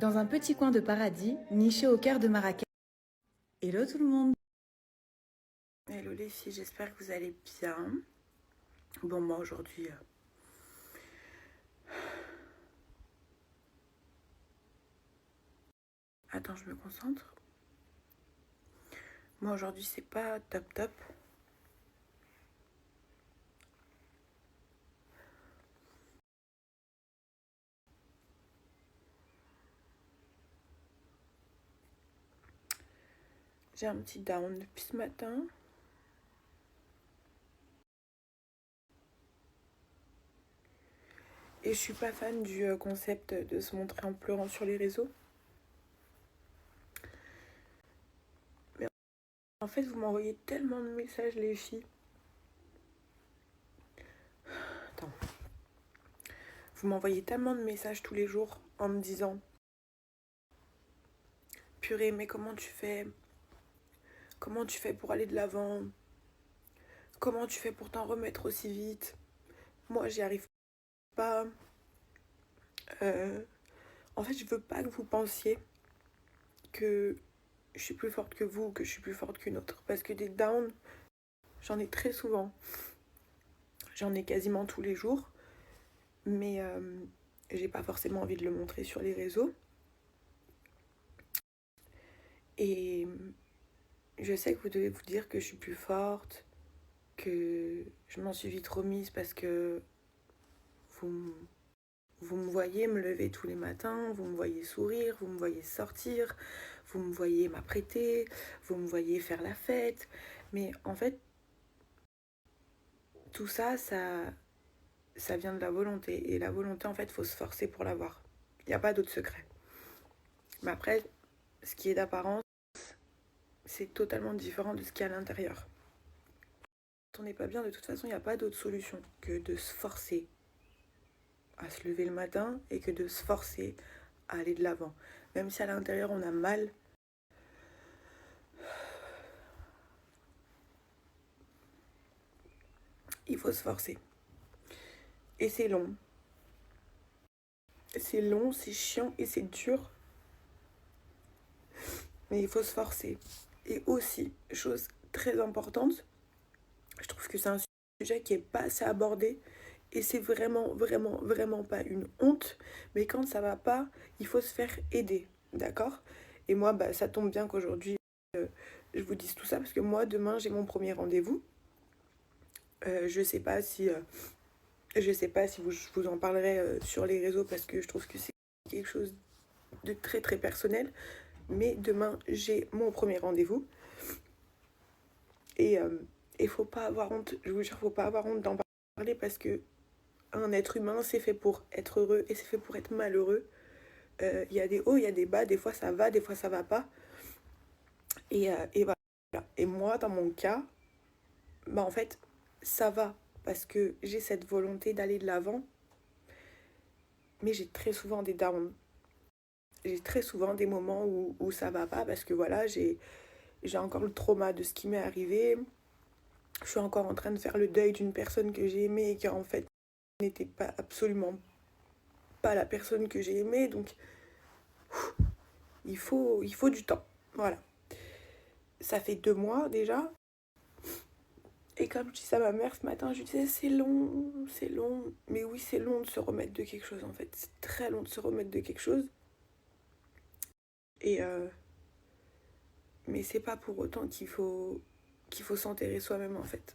Dans un petit coin de paradis, niché au cœur de Marrakech. Hello tout le monde. Hello les filles, j'espère que vous allez bien. Bon, moi aujourd'hui... Attends, je me concentre. Moi aujourd'hui c'est pas top top. J'ai un petit down depuis ce matin. Et je suis pas fan du concept de se montrer en pleurant sur les réseaux. Mais en fait, vous m'envoyez tellement de messages, les filles. Attends. Vous m'envoyez tellement de messages tous les jours en me disant: Purée, mais comment tu fais? Comment tu fais pour aller de l'avant? Comment tu fais pour t'en remettre aussi vite? Moi, j'y arrive pas. En fait, je veux pas que vous pensiez que je suis plus forte que vous, que je suis plus forte qu'une autre. Parce que des downs, j'en ai très souvent. J'en ai quasiment tous les jours. Mais j'ai pas forcément envie de le montrer sur les réseaux. Et je sais que vous devez vous dire que je suis plus forte, que je m'en suis vite remise parce que vous, vous me voyez me lever tous les matins, vous me voyez sourire, vous me voyez sortir, vous me voyez m'apprêter, vous me voyez faire la fête. Mais en fait, tout ça, ça vient de la volonté. Et la volonté, en fait, il faut se forcer pour l'avoir. Il n'y a pas d'autre secret. Mais après, ce qui est d'apparence, c'est totalement différent de ce qu'il y a à l'intérieur. Quand on n'est pas bien, de toute façon, il n'y a pas d'autre solution que de se forcer à se lever le matin et que de se forcer à aller de l'avant. Même si à l'intérieur, on a mal, il faut se forcer. Et c'est long. C'est long, c'est chiant et c'est dur. Mais il faut se forcer. Et aussi, chose très importante, je trouve que c'est un sujet qui n'est pas assez abordé. Et c'est vraiment, vraiment, vraiment pas une honte. Mais quand ça va pas, il faut se faire aider. D'accord? Et moi, bah, ça tombe bien qu'aujourd'hui, je vous dise tout ça. Parce que moi, demain, j'ai mon premier rendez-vous. Je sais pas si... je sais pas si je vous en parlerai sur les réseaux. Parce que je trouve que c'est quelque chose de très, très personnel. Mais demain, j'ai mon premier rendez-vous. Et faut pas avoir honte. Je vous jure, faut pas avoir honte d'en parler. Parce que un être humain, c'est fait pour être heureux et c'est fait pour être malheureux. Il y a des hauts, il y a des bas, des fois ça va, des fois ça va pas. Et voilà. Et moi, dans mon cas, bah en fait, ça va parce que j'ai cette volonté d'aller de l'avant, mais j'ai très souvent des downs. J'ai très souvent des moments où ça va pas parce que voilà, j'ai encore le trauma de ce qui m'est arrivé. Je suis encore en train de faire le deuil d'une personne que j'ai aimée et qui en fait n'était pas absolument pas la personne que j'ai aimée. Donc il faut du temps. Voilà. Ça fait 2 mois déjà. Et comme je disais à ma mère ce matin, je lui disais c'est long, c'est long. Mais oui, c'est long de se remettre de quelque chose en fait. C'est très long de se remettre de quelque chose. Et mais c'est pas pour autant qu'il faut s'enterrer soi-même en fait.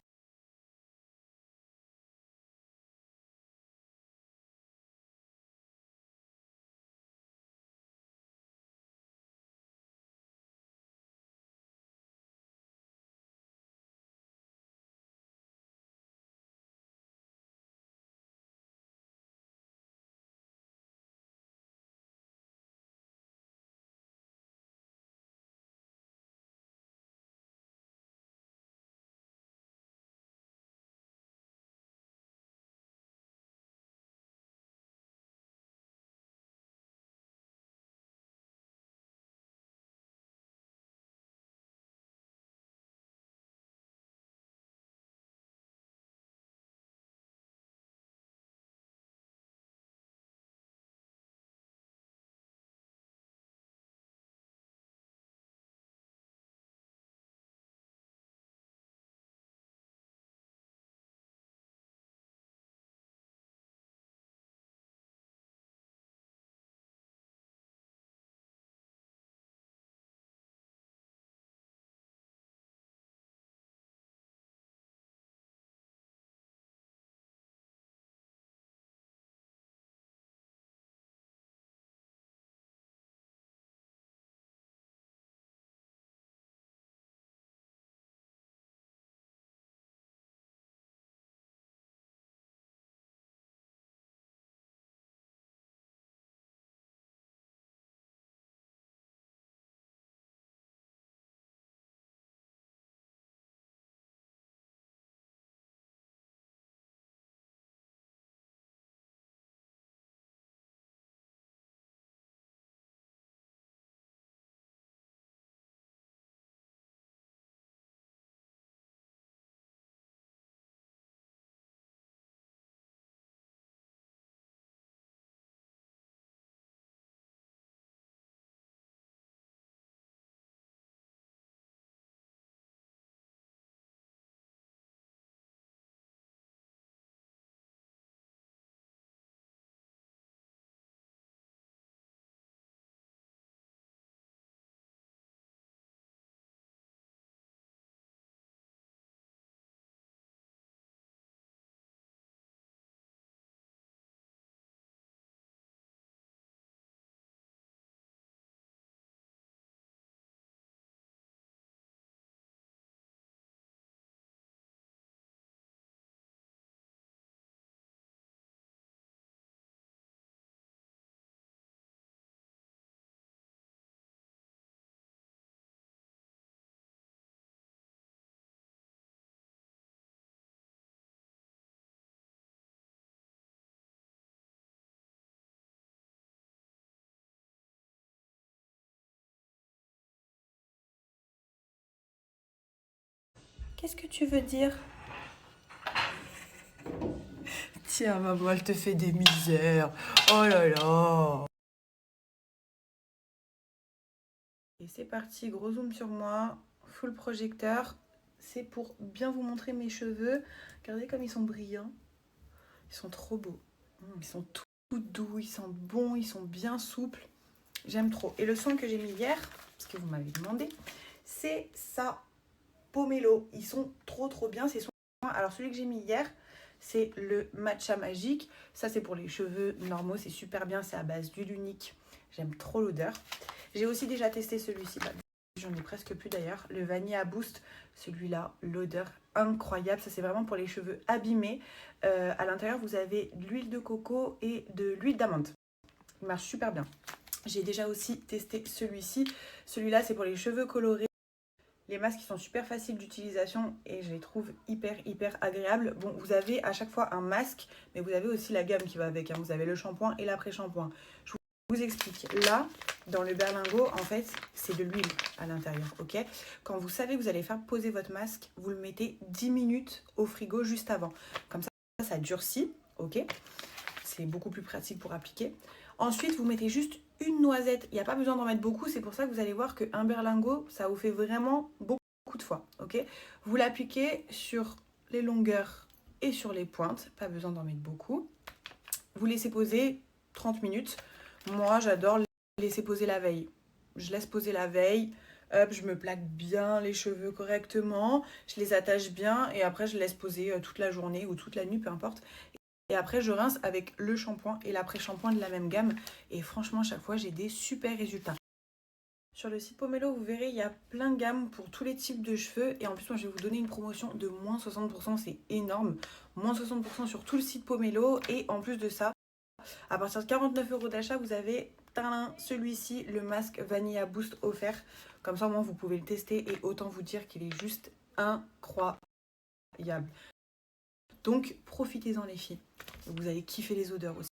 Qu'est-ce que tu veux dire? Tiens, maman, elle te fait des misères. Oh là là. Et c'est parti, gros zoom sur moi, full projecteur. C'est pour bien vous montrer mes cheveux. Regardez comme ils sont brillants. Ils sont trop beaux. Ils sont tout doux, ils sentent bon, ils sont bien souples. J'aime trop. Et le soin que j'ai mis hier, parce que vous m'avez demandé, c'est ça. Pomelo. Ils sont trop bien ces soins. Alors celui que j'ai mis hier, c'est le Matcha Magique. Ça c'est pour les cheveux normaux, c'est super bien, c'est à base d'huile unique. J'aime trop l'odeur. J'ai aussi déjà testé celui-ci. J'en ai presque plus d'ailleurs. Le Vanilla Boost, celui-là, l'odeur incroyable. Ça c'est vraiment pour les cheveux abîmés. À l'intérieur vous avez de l'huile de coco et de l'huile d'amande. Il marche super bien. J'ai déjà aussi testé celui-ci. Celui-là c'est pour les cheveux colorés. Les masques sont super faciles d'utilisation et je les trouve hyper agréables. Bon, vous avez à chaque fois un masque, mais vous avez aussi la gamme qui va avec. Vous avez le shampoing et l'après-shampoing. Je vous explique. Là, dans le berlingot, en fait, c'est de l'huile à l'intérieur, ok? Quand vous savez que vous allez faire poser votre masque, vous le mettez 10 minutes au frigo juste avant. Comme ça durcit, ok? C'est beaucoup plus pratique pour appliquer. Ensuite, vous mettez juste une noisette. Il n'y a pas besoin d'en mettre beaucoup. C'est pour ça que vous allez voir qu'un berlingot, ça vous fait vraiment beaucoup de fois. Ok, vous l'appliquez sur les longueurs et sur les pointes. Pas besoin d'en mettre beaucoup. Vous laissez poser 30 minutes. Moi, j'adore laisser poser la veille. Je laisse poser la veille. Hop, je me plaque bien les cheveux correctement. Je les attache bien. Et après, je laisse poser toute la journée ou toute la nuit, peu importe. Et après, je rince avec le shampoing et l'après-shampoing de la même gamme. Et franchement, chaque fois, j'ai des super résultats. Sur le site Pomelo, vous verrez, il y a plein de gammes pour tous les types de cheveux. Et en plus, moi, je vais vous donner une promotion de moins 60%. C'est énorme. Moins 60% sur tout le site Pomelo. Et en plus de ça, à partir de 49 € d'achat, vous avez celui-ci, le masque Vanilla Boost offert. Comme ça, au moins, vous pouvez le tester. Et autant vous dire qu'il est juste incroyable. Donc, profitez-en les filles. Vous allez kiffer les odeurs aussi.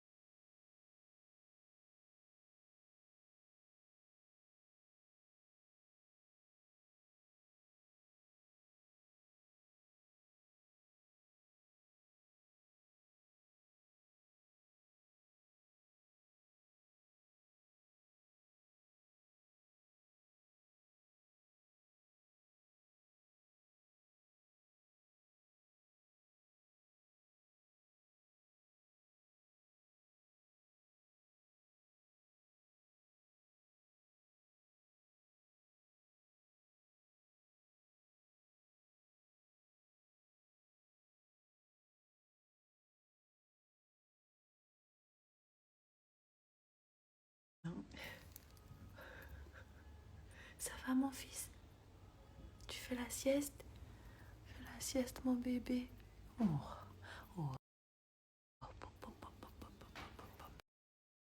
Ça va mon fils? Tu fais la sieste? Fais la sieste mon bébé. Oh.